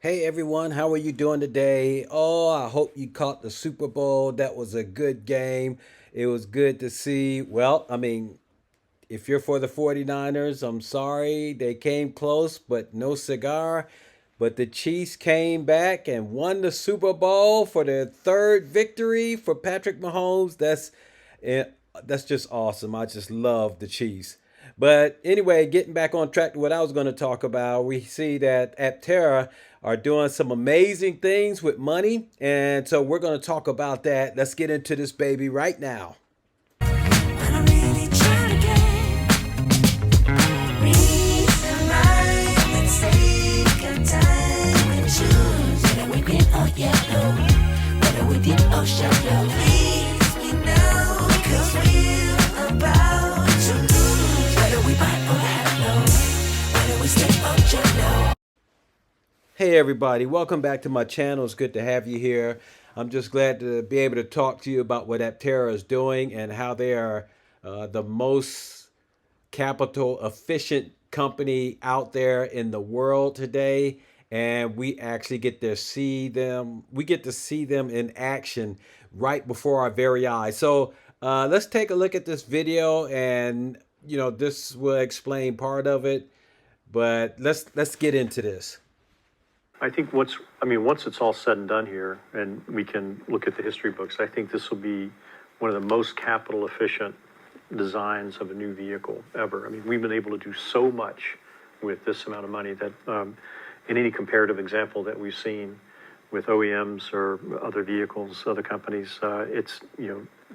Hey everyone, how are you doing today? Oh, I hope you caught the Super Bowl. That was a good game. It was good to see. Well, if you're for the 49ers, I'm sorry. They came close, but no cigar. But the Chiefs came back and won the Super Bowl for their third victory for Patrick Mahomes. Eh, that's just awesome. I just love the Chiefs. But anyway, getting back on track to what I was going to talk about, we see that Aptera are doing some amazing things with money. And so we're going to talk about that. Let's get into this baby right now. Hey everybody, welcome back to my channel. It's good to have you here. I'm just glad to be able to talk to you about what Aptera is doing and how they are the most capital efficient company out there in the world today. And we actually get to see them. We get to see them in action right before our very eyes. So let's take a look at this video, and this will explain part of it. But let's get into this. I think once it's all said and done here, and we can look at the history books, I think this will be one of the most capital efficient designs of a new vehicle ever. I mean, we've been able to do so much with this amount of money that in any comparative example that we've seen with OEMs or other vehicles, other companies, it's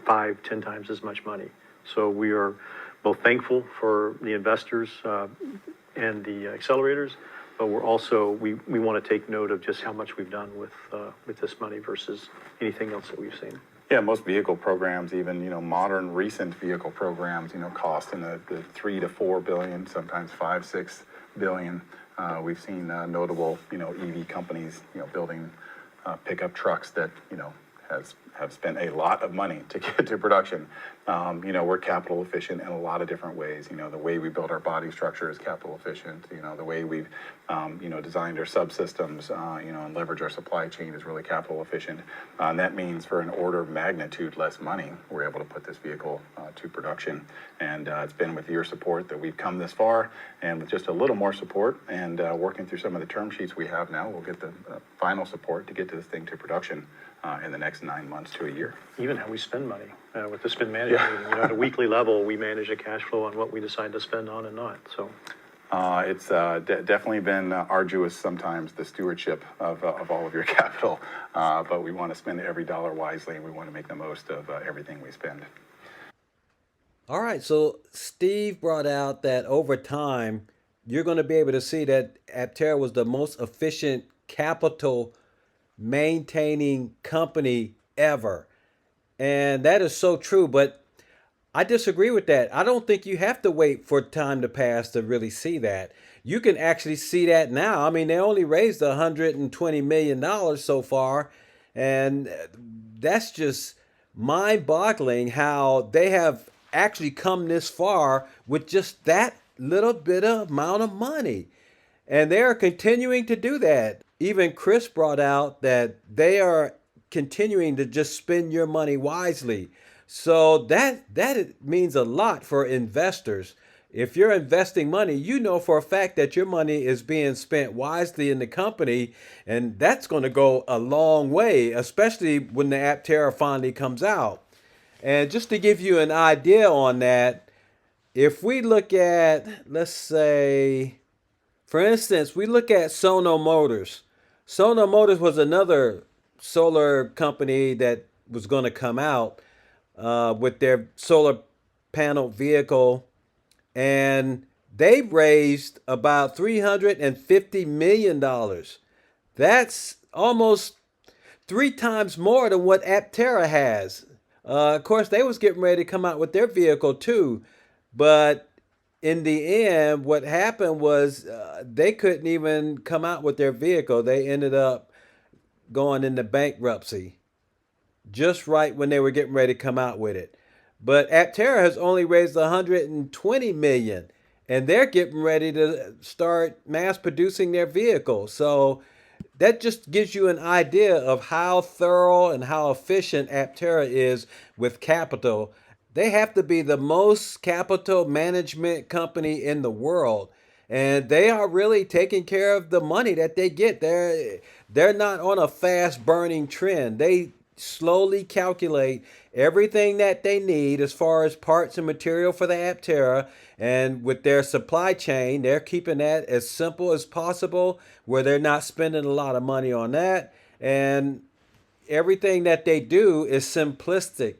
5, 10 times as much money. So we are both thankful for the investors and the accelerators, but we're also we want to take note of just how much we've done with this money versus anything else that we've seen. Yeah, most vehicle programs, even modern recent vehicle programs, cost in the 3 to 4 billion, sometimes 5, 6 billion. We've seen notable EV companies building pickup trucks that have spent a lot of money to get to production. We're capital efficient in a lot of different ways. The way we build our body structure is capital efficient. The way we've designed our subsystems, and leverage our supply chain is really capital efficient. And that means for an order of magnitude less money, we're able to put this vehicle to production. And it's been with your support that we've come this far, and with just a little more support and working through some of the term sheets we have now, we'll get the final support to get this thing to production in the next 9 months to a year. Even how we spend money with the spend management. At a weekly level, we manage a cash flow on what we decide to spend on and not. So it's definitely been arduous sometimes, the stewardship of all of your capital, but we want to spend every dollar wisely, and we want to make the most of everything we spend. All right, so Steve brought out that over time, you're going to be able to see that Aptera was the most efficient capital maintaining company ever. And that is so true, but I disagree with that. I don't think you have to wait for time to pass to really see that. You can actually see that now. I mean, they only raised $120 million so far, and that's just mind-boggling how they have actually come this far with just that little bit of amount of money. And they are continuing to do that. Even Chris brought out that they are continuing to just spend your money wisely. So that means a lot for investors. If you're investing money, you know for a fact that your money is being spent wisely in the company, and that's going to go a long way, especially when the Aptera finally comes out. And just to give you an idea on that, if we look at, let's say, for instance, we look at Sono Motors. Sono Motors was another solar company that was going to come out with their solar panel vehicle, and they raised about $350 million. That's almost 3 times more than what Aptera has. Of course, they was getting ready to come out with their vehicle too, but in the end, what happened was they couldn't even come out with their vehicle. They ended up going into bankruptcy just right when they were getting ready to come out with it. But Aptera has only raised 120 million, and they're getting ready to start mass producing their vehicle. So that just gives you an idea of how thorough and how efficient Aptera is with capital. They have to be the most capital management company in the world. And they are really taking care of the money that they get. They're not on a fast burning trend. They slowly calculate everything that they need as far as parts and material for the Aptera. And with their supply chain, they're keeping that as simple as possible, where they're not spending a lot of money on that. And everything that they do is simplistic.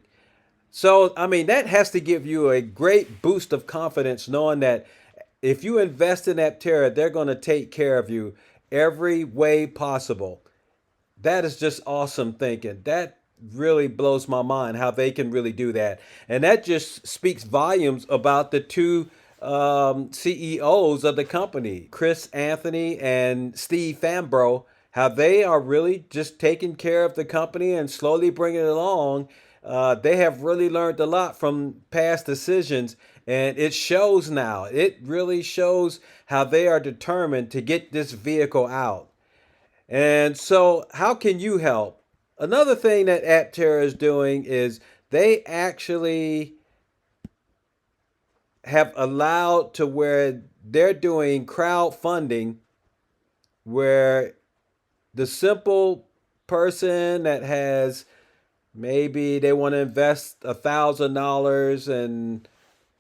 So, I mean, that has to give you a great boost of confidence knowing that if you invest in Aptera, they're going to take care of you every way possible. That is just awesome thinking. That really blows my mind how they can really do that. And that just speaks volumes about the two CEOs of the company, Chris Anthony and Steve Fambro, how they are really just taking care of the company and slowly bringing it along. They have really learned a lot from past decisions, and it shows now. It really shows how they are determined to get this vehicle out. And so, how can you help? Another thing that Aptera is doing is they actually have allowed to where they're doing crowdfunding, where the simple person that has maybe they want to invest $1,000 and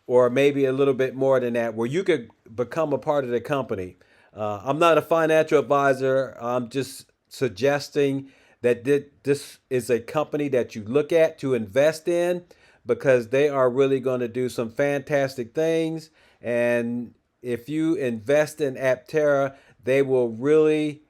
or maybe a little bit more than that, where you could become a part of the company. I'm not a financial advisor. I'm just suggesting that this is a company that you look at to invest in because they are really going to do some fantastic things. And if you invest in Aptera, they will really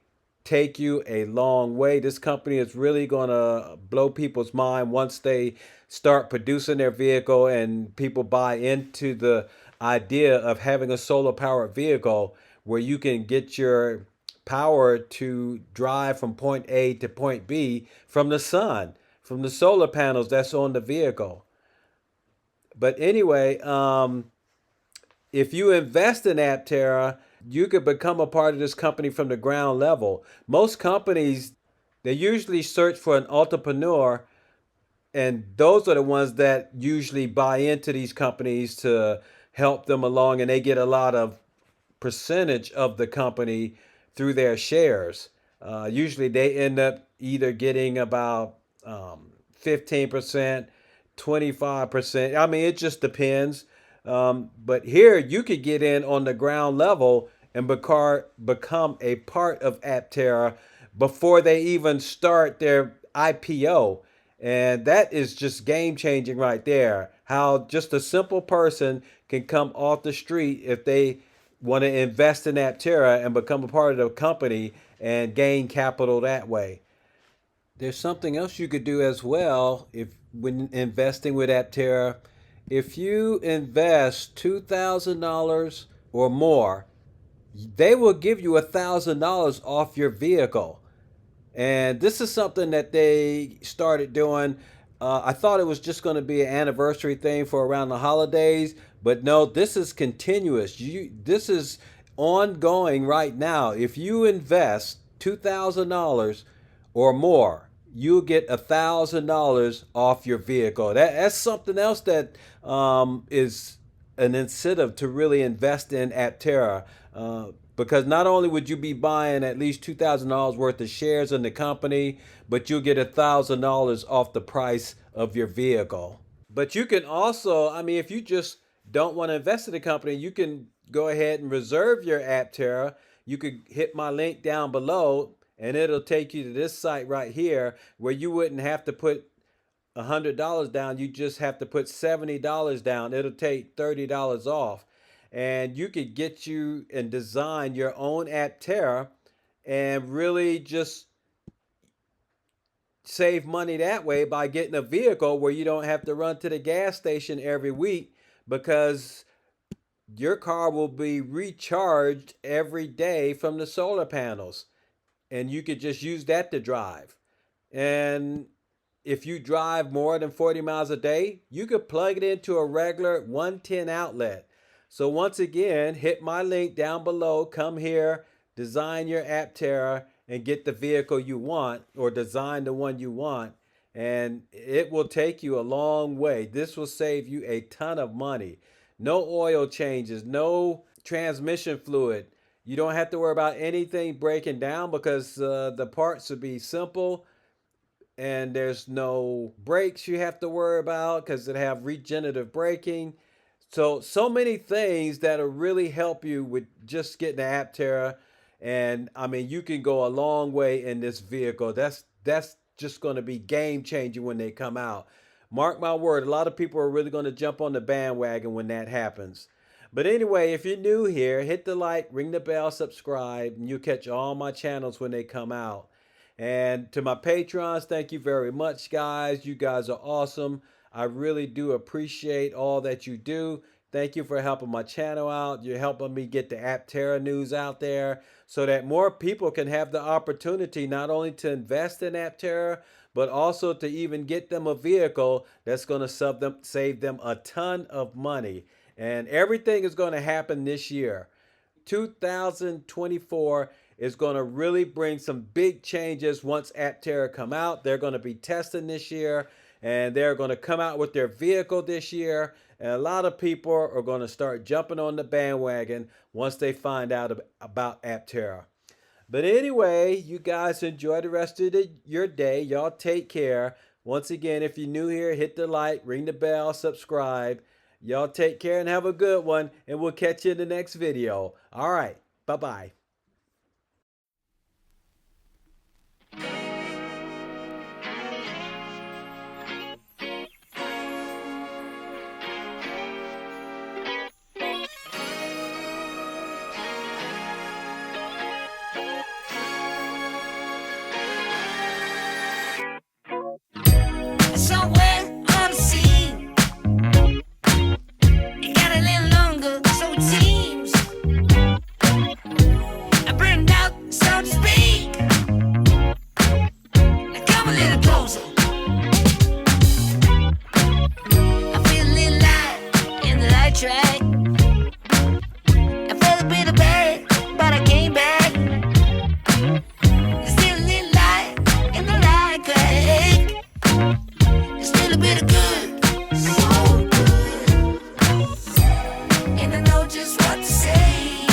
take you a long way. This company is really going to blow people's mind once they start producing their vehicle and people buy into the idea of having a solar powered vehicle where you can get your power to drive from point A to point B from the sun, from the solar panels that's on the vehicle. But anyway, if you invest in Aptera, you could become a part of this company from the ground level. Most companies, they usually search for an entrepreneur, and those are the ones that usually buy into these companies to help them along, and they get a lot of percentage of the company through their shares. Usually they end up either getting about 15%, 25%. I mean, it just depends. But here you could get in on the ground level and become a part of Aptera before they even start their IPO. And that is just game changing right there. How just a simple person can come off the street if they want to invest in Aptera and become a part of the company and gain capital that way. There's something else you could do as well if when investing with Aptera. If you invest $2,000 or more, they will give you $1,000 off your vehicle. And this is something that they started doing. I thought it was just going to be an anniversary thing for around the holidays, but no, this is continuous. This is ongoing right now. If you invest $2,000 or more, you'll get $1,000 off your vehicle. That's something else that is an incentive to really invest in Aptera. Because not only would you be buying at least $2,000 worth of shares in the company, but you'll get $1,000 off the price of your vehicle. But you can also, I mean, if you just don't want to invest in the company, you can go ahead and reserve your Aptera. You could hit my link down below and it'll take you to this site right here where you wouldn't have to put $100 down. You just have to put $70 down. It'll take $30 off. And you could get you and design your own Aptera and really just save money that way by getting a vehicle where you don't have to run to the gas station every week because your car will be recharged every day from the solar panels and you could just use that to drive. And if you drive more than 40 miles a day, you could plug it into a regular 110 outlet. So once again, hit my link down below, come here, design your Aptera, and get the vehicle you want or design the one you want. And it will take you a long way. This will save you a ton of money. No oil changes, no transmission fluid. You don't have to worry about anything breaking down because the parts will be simple, and there's no brakes you have to worry about because it have regenerative braking. So many things that'll really help you with just getting the Aptera. And I mean, you can go a long way in this vehicle. That's just going to be game changing when they come out. Mark my word, a lot of people are really going to jump on the bandwagon when that happens. But anyway, if you're new here, hit the like, ring the bell, subscribe, and you'll catch all my channels when they come out. And to my patrons, thank you very much, guys. You guys are awesome. I really do appreciate all that you do. Thank you for helping my channel out. You're helping me get the Aptera news out there so that more people can have the opportunity not only to invest in Aptera, but also to even get them a vehicle that's going to save them a ton of money. And everything is going to happen this year. 2024 is going to really bring some big changes once Aptera come out. They're going to be testing this year, and they're going to come out with their vehicle this year. And a lot of people are going to start jumping on the bandwagon once they find out about Aptera. But anyway, you guys enjoy the rest of your day. Y'all take care. Once again, if you're new here, hit the like, ring the bell, subscribe. Y'all take care and have a good one, and we'll catch you in the next video. All right, bye-bye. Somewhere on the scene, it got a little longer, so it seems. I burned out, so to speak. Now come a little closer. I feel a little light in the light track. I felt a bit of bad, but I came back. There's still a little light in the light crack. There's still a bit of good, so good. And I know just what to say.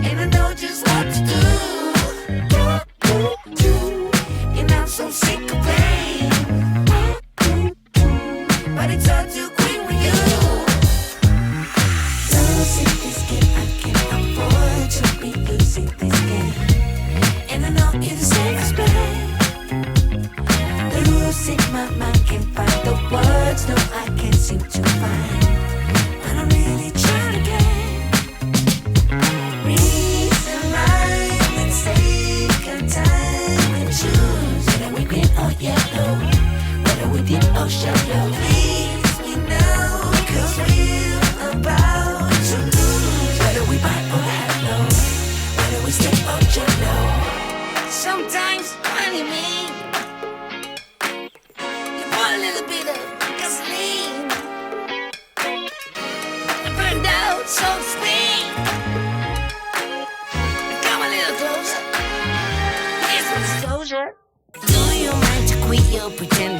And I know just what to do. And I'm so sick of pain. But it's all too quick with you. Losing this game, I can't afford to be losing this game. And I know you're the same as me. The rules in my mind can't find the words, no, I can't seem to find. But I'm really trying again. Reason, rhyme, and take our time and choose whether we win or yellow, whether we did or shallow. Please, we know, 'cause we're about to lose. Whether we buy or hello, whether we stay or jello. Sometimes, funny me, you put a little bit of gasoline. I burned out, so to speak. Now come a little closer. Here's some disclosure. Do you mind to quit your pretend